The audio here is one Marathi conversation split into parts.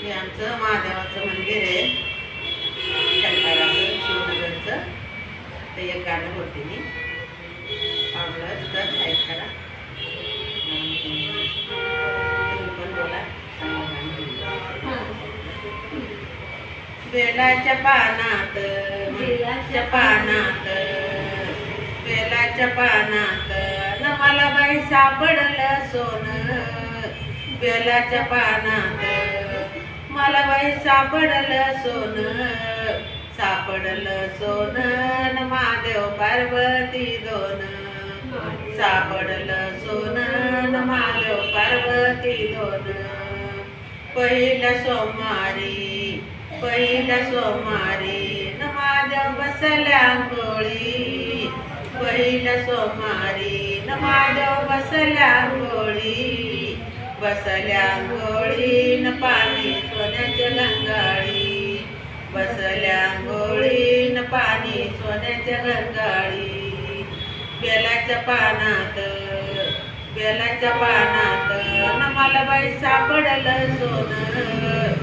हे आमचं महादेवाचं मंदिर आहे शंकराचं शिवनगरचं. ते एक गाणं बोलते मी, आवडलं तर लाईक करा, तुम्ही पण बोला. बेलाच्या पानात बेलाच्या पानात न मला बाई सापडलं सोनं. बेलाच्या पानात मला बाई सापडलं सोनं. सापडलं सोनं न महादेव पार्वती दोन. सापडलं सोनं न महादेव पार्वती दोन. पहिल्या सोमवारी न महादेव बसल्या अंघोळी. पहिल्या सोमवारी न महादेव बसल्या अंघोळी. बसल्या अंघोळी न पाणी सोन्याच्या गंगाळी. बसल्या अंघोळी न पाणी सोन्याच्या गंगाळी. बेलाच्या पानात न मला बाई सापडलं सोनं.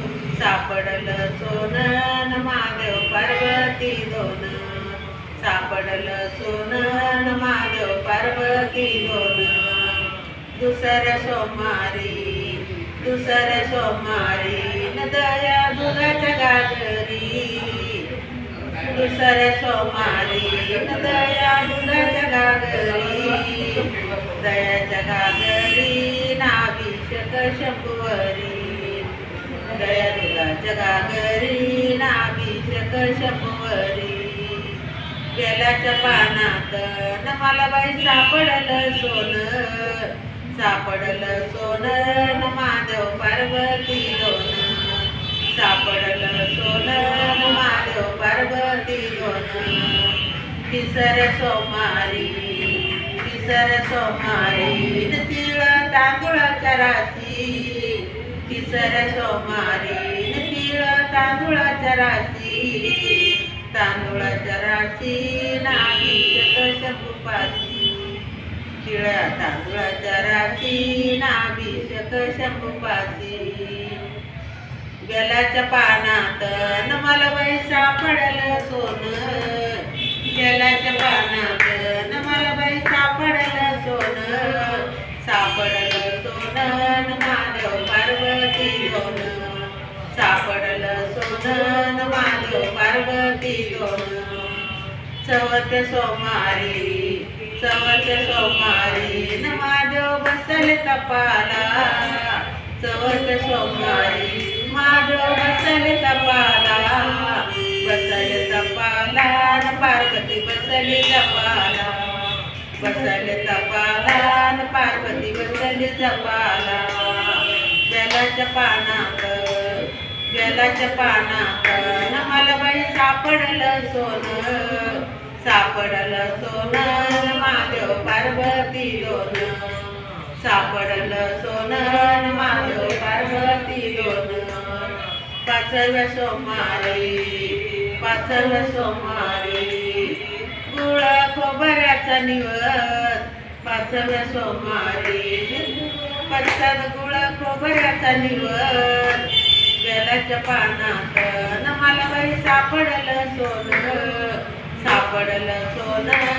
सापडलं सोनं न महादेव पार्वती दोन. सापडलं सोनं न महादेव पार्वती दोन. दुसऱ्या सोमवारी न दया दुधाच्या गागरी. दुसऱ्या सोमवारी न दया दुधाच्या गागरी. दयाच्या गागरी नाभिषेक शंभुवरी. दया दुधाच्या गागरी नाभिषेक शंभुवरी. बेलाच्या पानात न मला बाई सापडलं सोनं. सापडलं सोनं न महादेव पार्वती दोन. सापडलं सोनं न महादेव पार्वती दोन. तिसऱ्या सोमवारी न तिळ तांदूळाच्या राशी. तिसऱ्या सोमवारी न तिळ तांदूळाच्या राशी. तांदूळाच्या राशी नाभिषेक शंभूपाशी. तिळ्या तांदूळाच्या राशी नाभिषेक शंभूपाशी. बेलाच्या पानात न मला बाई सापडलं सोनं. बेलाच्या पानात न मला बाई सापडलं सोनं. सापडलं सोनं न महादेव पार्वती दोन. सापडलं सोनं न महादेव पार्वती दोन. चवथ्या सोमवारी न महादेव बसले तपाला. चवथ्या सोमवारी महादेव बसले तपाला. बसले तपाला न पार्वती बसले जपाला. बसले तपाला न पार्वती बसले जपाला. बेलाच्या पानात न मला बाई सापडलं सोनं. सापडलं सोनं न महादेव पार्वती दोन. सापडलं सोनं न महादेव पार्वती दोन. पाचव्या सोमवारी गुळ खोबऱ्याचा निवद. पाचव्या सोमवारी गुळ खोबऱ्याचा निवद. बेलाच्या पानात न मला बाई सापडलं सोनं. सापडलं सोनं